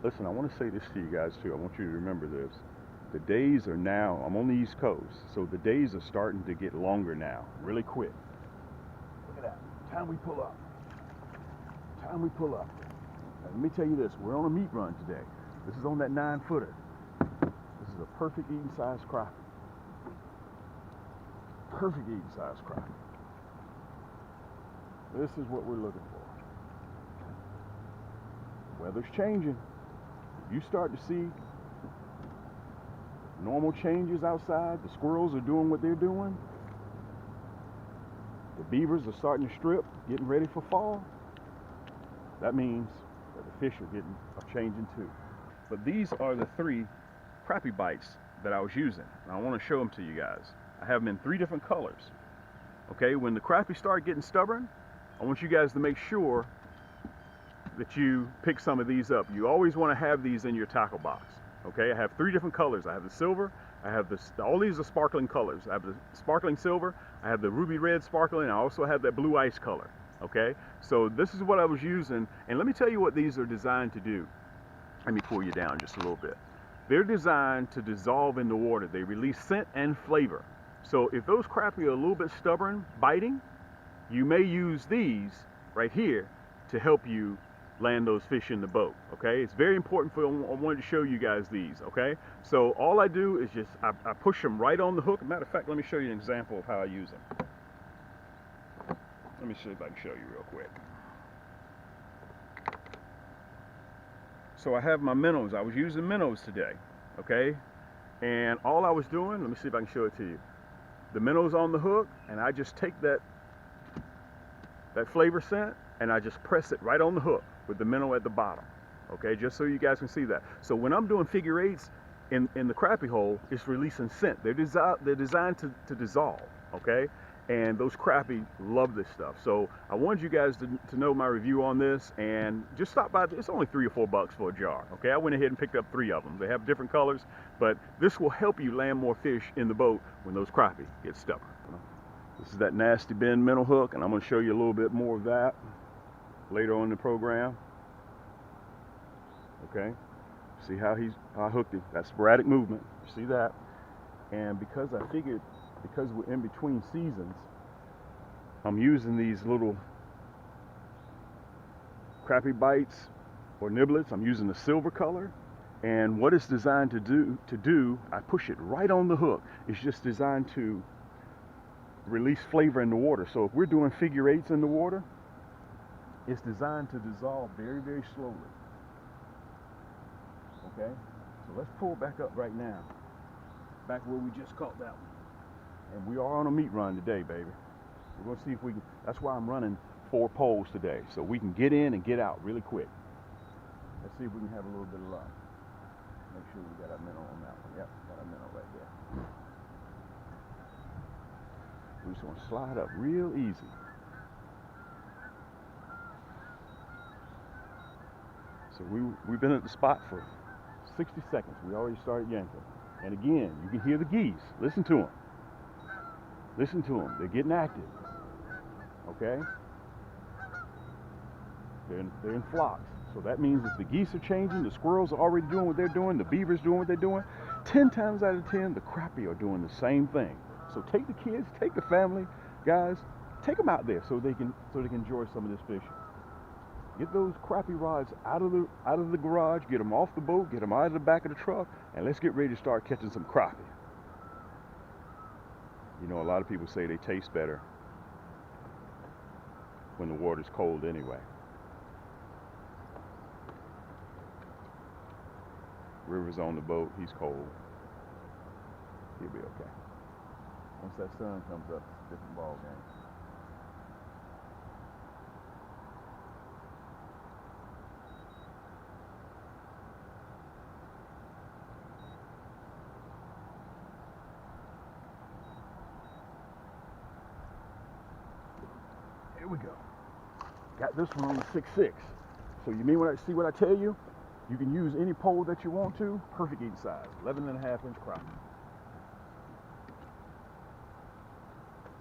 Listen, I want to say this to you guys too. I want you to remember this. The days are now, I'm on the East Coast, so the days are starting to get longer now, really quick. Look at that. Time we pull up. Time we pull up. Now, let me tell you this, we're on a meat run today. This is on that 9-footer. This is a perfect eating size crappie. Perfect eating size crappie. This is what we're looking for. Weather's changing. You start to see normal changes outside. The squirrels are doing what they're doing. The beavers are starting to strip, getting ready for fall. That means that the fish are changing too. But these are the 3 crappie bites that I was using. And I want to show them to you guys. I have them in 3 different colors. Okay, when the crappie start getting stubborn, I want you guys to make sure that you pick some of these up. You always want to have these in your tackle box. Okay, I have 3 different colors. I have the silver, I have all these are sparkling colors. I have the sparkling silver, I have the ruby red sparkling, I also have that blue ice color. Okay, so this is what I was using, and let me tell you what these are designed to do. Let me pull you down just a little bit. They're designed to dissolve in the water. They release scent and flavor. So if those crappie are a little bit stubborn biting, you may use these right here to help you land those fish in the boat. Okay, it's very important I wanted to show you guys these. Okay, so all I do is just I push them right on the hook. Matter of fact, let me show you an example of how I use them. Let me see if I can show you real quick. So I have my minnows. I was using minnows today. Okay, and all I was doing, let me see if I can show it to you. The minnows on the hook, and I just take that flavor scent and I just press it right on the hook with the minnow at the bottom. Okay, just so you guys can see that. So when I'm doing figure 8s in the crappie hole, it's releasing scent. They're designed to dissolve. Okay, and those crappie love this stuff. So I wanted you guys to know my review on this, and just stop by. It's only $3 or $4 for a jar. Okay, I went ahead and picked up 3 of them. They have different colors, but this will help you land more fish in the boat when those crappie get stubborn. This is that Nasty Bend Minnow hook, and I'm going to show you a little bit more of that later on in the program. Okay, see how I hooked him. That sporadic movement, you see that? And because I figured, because we're in between seasons, I'm using these little crappie bites or niblets. I'm using the silver color, and what it's designed to do, I push it right on the hook. It's just designed to release flavor in the water. So if we're doing figure 8s in the water, it's designed to dissolve very, very slowly. Okay, so let's pull back up right now, back where we just caught that one. And we are on a meat run today, baby. We're going to see if we can, that's why I'm running 4 poles today, so we can get in and get out really quick. Let's see if we can have a little bit of luck. Make sure we got our minnow on that one. Yep, got our minnow right there. We're just going to slide up real easy. So we've been at the spot for 60 seconds. We already started yanking. And again, you can hear the geese. Listen to them. Listen to them. They're getting active. Okay? They're in flocks. So that means if the geese are changing, the squirrels are already doing what they're doing, the beavers doing what they're doing, 10 times out of 10, the crappie are doing the same thing. So take the kids, take the family, guys, take them out there so they can enjoy some of this fishing. Get those crappie rods out of the garage, get them off the boat, get them out of the back of the truck, and let's get ready to start catching some crappie. You know, a lot of people say they taste better when the water's cold anyway. River's on the boat, he's cold. He'll be okay. Once that sun comes up, it's a different ball game. Here we go. Got this one on the 6.6. So you mean when I see what I tell you? You can use any pole that you want to. Perfect eating size. 11.5-inch crappie.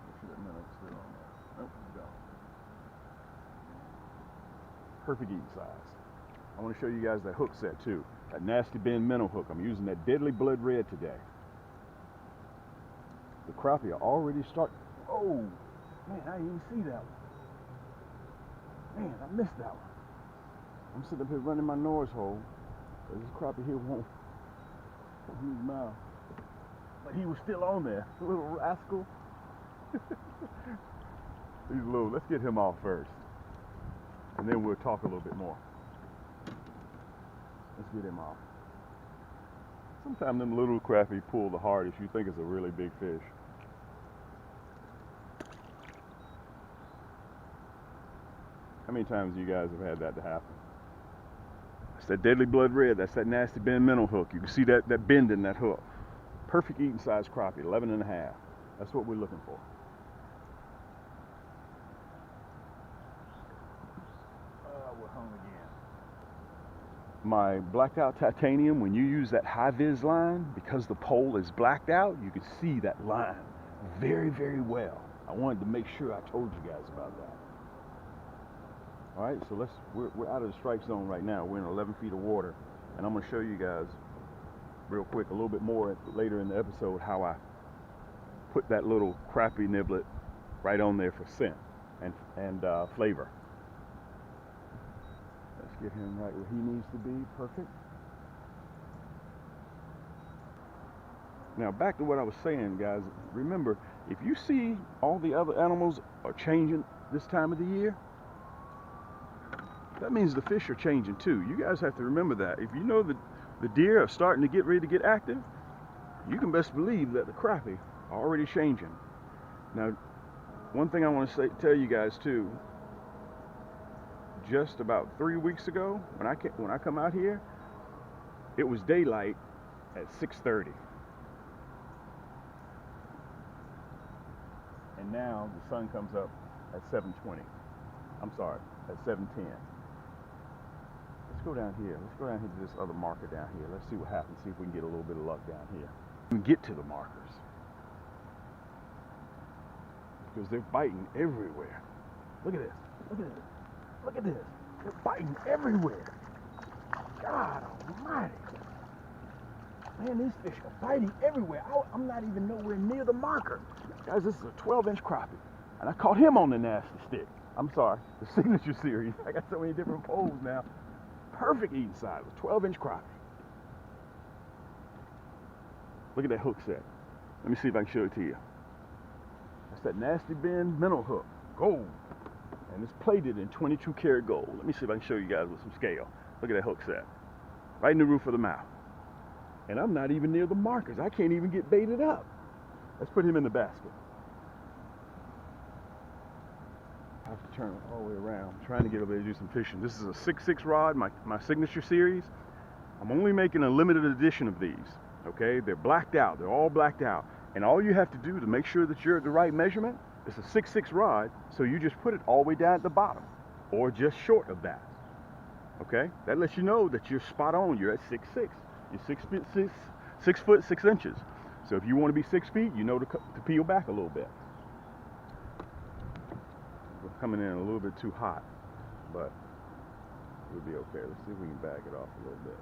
Make sure that minnow's still on there. Nope, it's gone. Perfect eating size. I want to show you guys that hook set too. That Nasty Bend Minnow hook. I'm using that deadly blood red today. The crappie are already starting. Oh, man, I didn't even see that one. Man, I missed that one. I'm sitting up here running my nose hole. This crappie here won't use his mouth. But he was still on there, little rascal. He's little. Let's get him off first, and then we'll talk a little bit more. Let's get him off. Sometimes them little crappie pull the hardest. You think it's a really big fish. How many times you guys have had that to happen? That's that deadly blood red. That's that Nasty Bend Minnow hook. You can see that bend in that hook. Perfect eating size crappie, 11.5. That's what we're looking for. We're home again. My blacked out titanium, when you use that high vis line, because the pole is blacked out, you can see that line very, very well. I wanted to make sure I told you guys about that. All right, so we're out of the strike zone right now. We're in 11 feet of water, and I'm gonna show you guys real quick a little bit more later in the episode how I put that little crappie niblet right on there for scent and flavor. Let's get him right where he needs to be. Perfect. Now back to what I was saying, guys. Remember, if you see all the other animals are changing this time of the year, that means the fish are changing too. You guys have to remember that. If you know that the deer are starting to get ready to get active, you can best believe that the crappie are already changing. Now, one thing I want to tell you guys too, just about 3 weeks ago, when I come out here, it was daylight at 6:30. And now the sun comes up at 7:20. I'm sorry, at 7:10. Let's go down here. Let's go down here to this other marker down here. Let's see what happens. See if we can get a little bit of luck down here. We can get to the markers. Because they're biting everywhere. Look at this. Look at this. Look at this. They're biting everywhere. God almighty. Man, these fish are biting everywhere. I'm not even nowhere near the marker. Guys, this is a 12-inch crappie. And I caught him on the Nasty stick. I'm sorry, the signature series. I got so many different poles now. Perfect eating size, a 12-inch crappie. Look at that hook set. Let me see if I can show it to you. That's that Nasty Bend Minnow hook, gold. And it's plated in 22 karat gold. Let me see if I can show you guys with some scale. Look at that hook set. Right in the roof of the mouth. And I'm not even near the markers. I can't even get baited up. Let's put him in the basket. I have to turn it all the way around. I'm trying to get over there to do some fishing. This is a 6.6 rod, my signature series. I'm only making a limited edition of these, okay? They're blacked out. They're all blacked out. And all you have to do to make sure that you're at the right measurement, it's a 6.6 rod, so you just put it all the way down at the bottom, or just short of that, okay? That lets you know that you're spot on. You're at 6'6". You're 6 foot 6 inches. So if you want to be 6 feet, you know to peel back a little bit. We're coming in a little bit too hot, but we'll be okay. Let's see if we can back it off a little bit.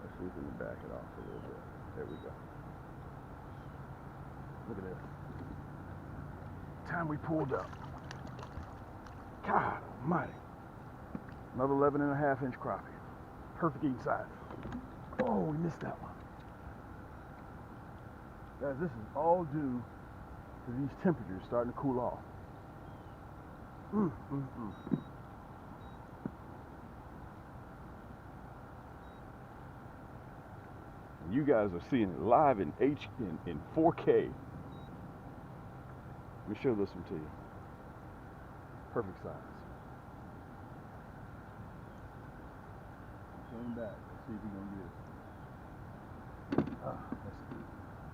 Let's see if we can back it off a little bit. There we go. Look at this. Time we pulled up. God almighty. Another 11.5-inch crappie. Perfect eating size. Oh, we missed that one. Guys, this is all due to these temperatures starting to cool off. And you guys are seeing it live in 4K. Let me show this one to you. Perfect size. Going back. Let's see if we're gonna get it.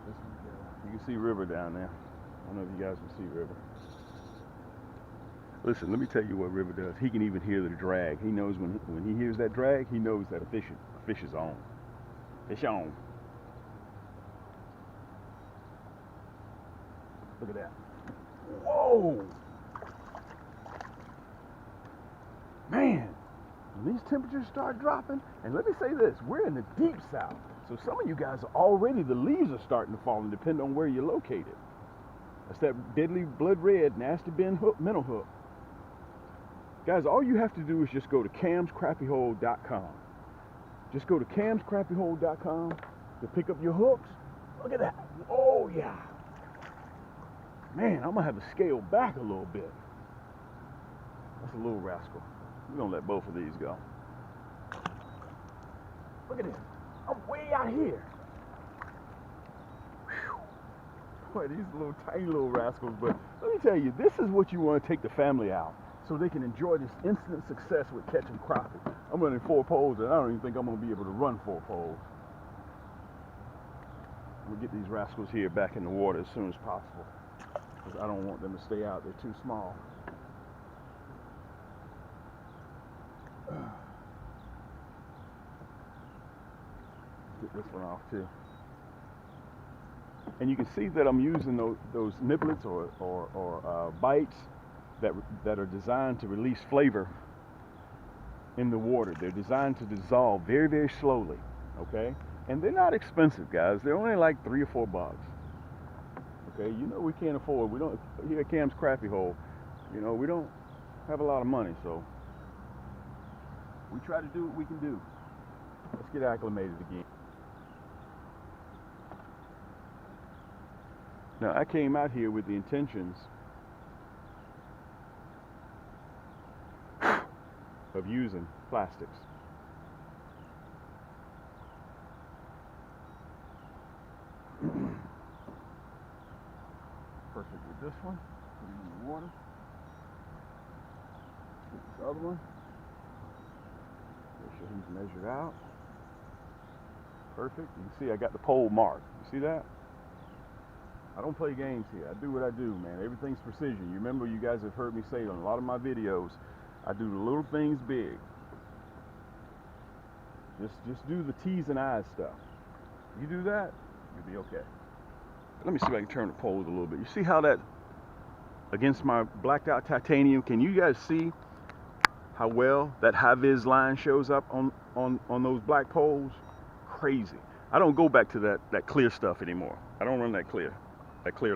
This one go. You can see river down there. I don't know if you guys can see river. Listen, let me tell you what river does. He can even hear the drag. He knows when he hears that drag, he knows that a fish is on. Fish on. Look at that. Whoa! when these temperatures start dropping, and let me say this, we're in the deep south, so some of you guys are already, the leaves are starting to fall, and depending on where you're located. That's that deadly blood red, nasty bend minnow hook. Guys, all you have to do is just go to camscrappyhole.com. Just go to camscrappyhole.com to pick up your hooks. Look at that. Oh, yeah. Man, I'm going to have to scale back a little bit. That's a little rascal. We're going to let both of these go. Look at this. I'm way out here. Whew. Boy, these little tiny little rascals. But let me tell you, this is what you want to take the family out, so they can enjoy this instant success with catching crappie. I'm running 4 poles, and I don't even think I'm going to be able to run 4 poles. We'll get these rascals here back in the water as soon as possible, because I don't want them to stay out. They're too small. Get this one off too. And you can see that I'm using those niblets or bites that are designed to release flavor in the water. They're designed to dissolve very, very slowly, okay? And they're not expensive, guys. They're only like $3 or $4. Okay, you know we can't afford, we don't, here at Cam's Crappie Hole, you know, we don't have a lot of money, so we try to do what we can do. Let's get acclimated again. Now, I came out here with the intentions of using plastics. Perfect with this one. Put it in the water. Get this other one. Make sure he's measured out. Perfect. You can see I got the pole marked. You see that? I don't play games here. I do what I do, man. Everything's precision. You remember, you guys have heard me say it on a lot of my videos, I do the little things big. Just do the T's and I's stuff. You do that, you'll be okay. Let me see if I can turn the poles a little bit. You see how that, against my blacked out titanium, can you guys see how well that high-vis line shows up on those black poles? Crazy. I don't go back to that clear stuff anymore. I don't run that clear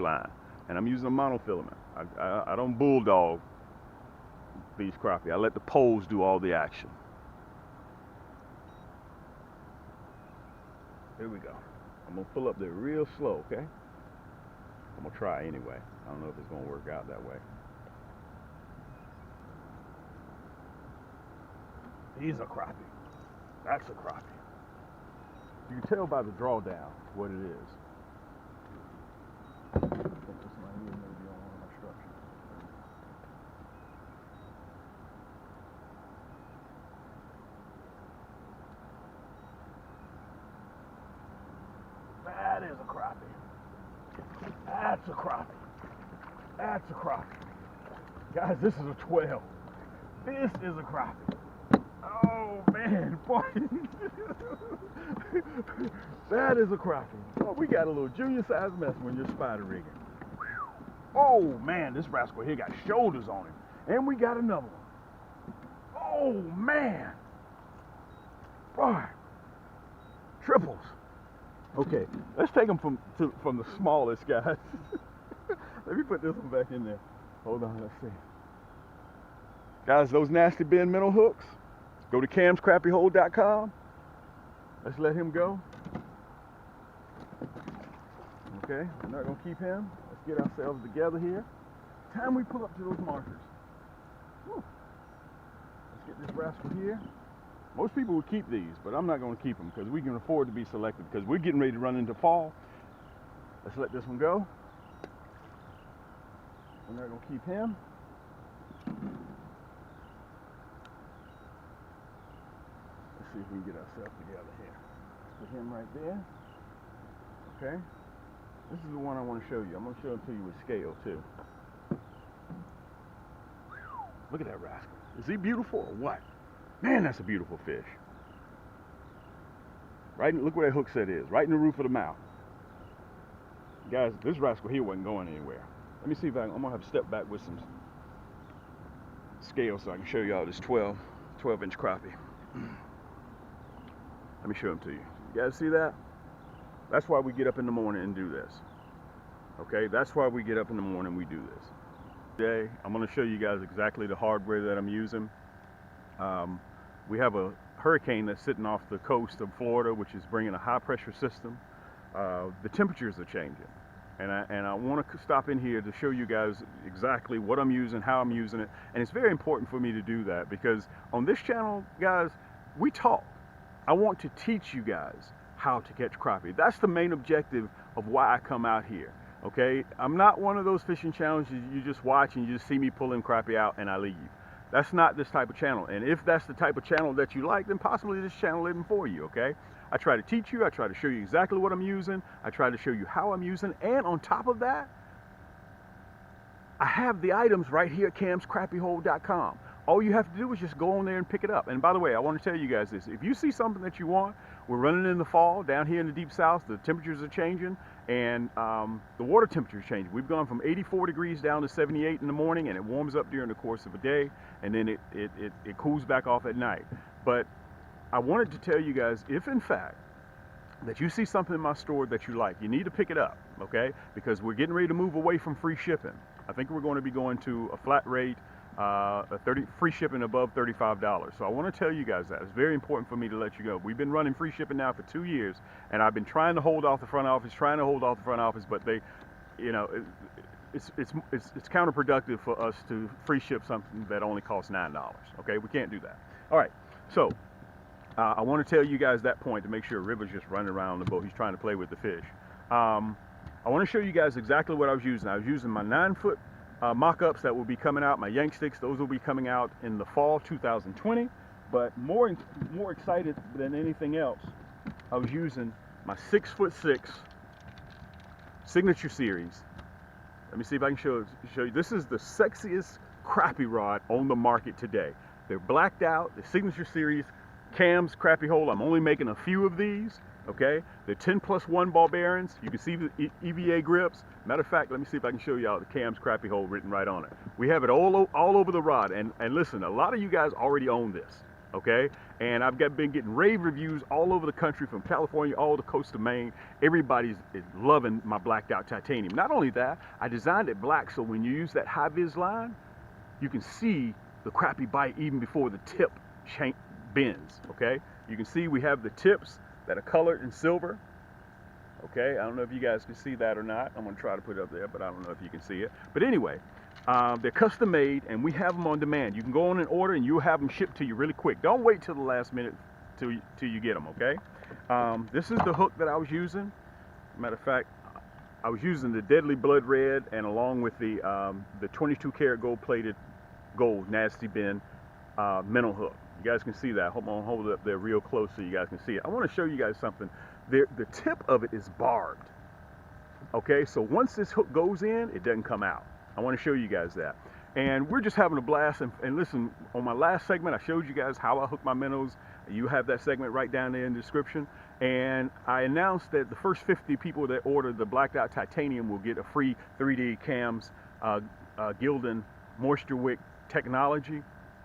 line. And I'm using a monofilament. I don't bulldog these crappie. I let the poles do all the action. Here we go. I'm gonna pull up there real slow, okay? I'm gonna try anyway. I don't know if it's gonna work out that way. These are crappie. That's a crappie. You can tell by the drawdown what it is. I think this might be maybe on one of my structures. That is a crappie. That's a crappie. That's a crappie. Guys, this is a 12. This is a crappie. Oh man, boy. That is a crappie. Oh, we got a little junior size mess when you're spider rigging. Oh man, this rascal here got shoulders on him. And we got another one. Oh man. Boy. Triples. Okay, let's take them from the smallest, guys. Let me put this one back in there. Hold on, let's see. Guys, those Nasty Bend Minnow hooks, go to camscrappyhole.com. Let's let him go. Okay, we're not going to keep him. Let's get ourselves together here. Time we pull up to those markers. Whew. Let's get this rascal here. Most people would keep these, but I'm not going to keep them because we can afford to be selective because we're getting ready to run into fall. Let's let this one go. We're not going to keep him. Let's see if we can get ourselves together here. Let's put him right there. Okay. This is the one I want to show you. I'm going to show it to you with scale too. Look at that rascal. Is he beautiful or what? Man, that's a beautiful fish. Right, look where that hook set is. Right in the roof of the mouth. Guys, this rascal here wasn't going anywhere. Let me see if I'm going to have to step back with some scale so I can show y'all this 12. 12-inch crappie. Let me show them to you. You guys see that? That's why we get up in the morning and do this. Okay, that's why we get up in the morning and we do this. Today, I'm going to show you guys exactly the hardware that I'm using. We have a hurricane that's sitting off the coast of Florida, which is bringing a high pressure system. The temperatures are changing. And I want to stop in here to show you guys exactly what I'm using, how I'm using it. And it's very important for me to do that because on this channel, guys, we talk. I want to teach you guys how to catch crappie. That's the main objective of why I come out here. Okay, I'm not one of those fishing channels you just watch and you just see me pulling crappie out and I leave. That's not this type of channel. And if that's the type of channel that you like, then possibly this channel isn't for you, okay? I try to teach you, I try to show you exactly what I'm using, I try to show you how I'm using, and on top of that, I have the items right here at camscrappiehole.com. All you have to do is just go on there and pick it up. And by the way, I want to tell you guys this. If you see something that you want, we're running in the fall down here in the deep south. The temperatures are changing and the water temperature is changing. We've gone from 84 degrees down to 78 in the morning, and it warms up during the course of a day, and then it cools back off at night. But I wanted to tell you guys, if in fact that you see something in my store that you like, you need to pick it up, okay? Because we're getting ready to move away from free shipping. I think we're going to be going to a flat rate, free shipping above $35. So I want to tell you guys that. It's very important for me to let you know. We've been running free shipping now for 2 years, and I've been trying to hold off the front office, but they, you know, it's counterproductive for us to free ship something that only costs $9. Okay, we can't do that. All right, so I want to tell you guys that point to make sure River's just running around the boat. He's trying to play with the fish. I want to show you guys exactly what I was using. I was using my 9-foot mock-ups that will be coming out, my yank sticks. Those will be coming out in the fall 2020. But more excited than anything else, I was using my 6'6" Signature Series. Let me see if I can show you. This is the sexiest crappie rod on the market today. They're blacked out, the Signature Series, Cam's Crappie Hole. I'm only making a few of these, okay? They're 10+1 ball bearings. You can see the EVA grips. Matter of fact, let me see if I can show you all the Cam's Crappie Hole written right on it. We have it all over the rod. And listen, a lot of you guys already own this, okay? And I've been getting rave reviews all over the country, from California all the coast of Maine. Everybody's loving my blacked out titanium. Not only that, I designed it black so when you use that high vis line, you can see the crappie bite even before the tip bends, okay? You can see we have the tips that are colored in silver, okay? I don't know if you guys can see that or not. I'm gonna try to put it up there, but I don't know if you can see it. But anyway, they're custom made and we have them on demand. You can go on and order and you'll have them shipped to you really quick. Don't wait till the last minute till you get them, okay? This is the hook that I was using. Matter of fact, I was using the Deadly Blood Red, and along with the 22 karat gold-plated gold Nasty Bend Minnow hook. You guys can see that. I'm gonna hold it up there real close so you guys can see it. I want to show you guys something. The tip of it is barbed. Okay, so once this hook goes in, it doesn't come out. I want to show you guys that. And we're just having a blast. And listen, on my last segment, I showed you guys how I hook my minnows. You have that segment right down there in the description. And I announced that the first 50 people that order the blacked out titanium will get a free 3D Cam's Gildan Moisture Wick technology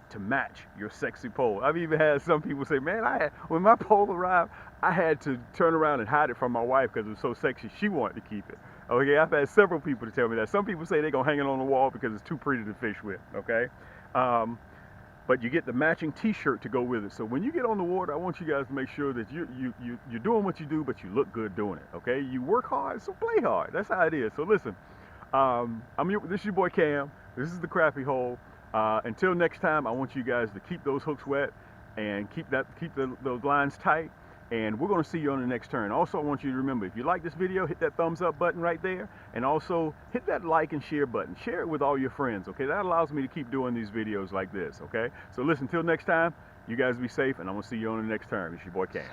to match your sexy pole. I've even had some people say, man, when my pole arrived, I had to turn around and hide it from my wife because it was so sexy, she wanted to keep it. Okay, I've had several people to tell me that. Some people say they're gonna hang it on the wall because it's too pretty to fish with, okay? But you get the matching t-shirt to go with it. So when you get on the water, I want you guys to make sure that you're doing what you do, but you look good doing it, okay? You work hard, so play hard. That's how it is. So listen, this is your boy Cam. This is the Crappie Hole. Until next time, I want you guys to keep those hooks wet and keep those lines tight. And we're going to see you on the next turn. Also, I want you to remember, if you like this video, hit that thumbs up button right there. And also, hit that like and share button. Share it with all your friends, okay? That allows me to keep doing these videos like this, okay? So listen, till next time, you guys be safe, and I'm going to see you on the next turn. It's your boy Cam.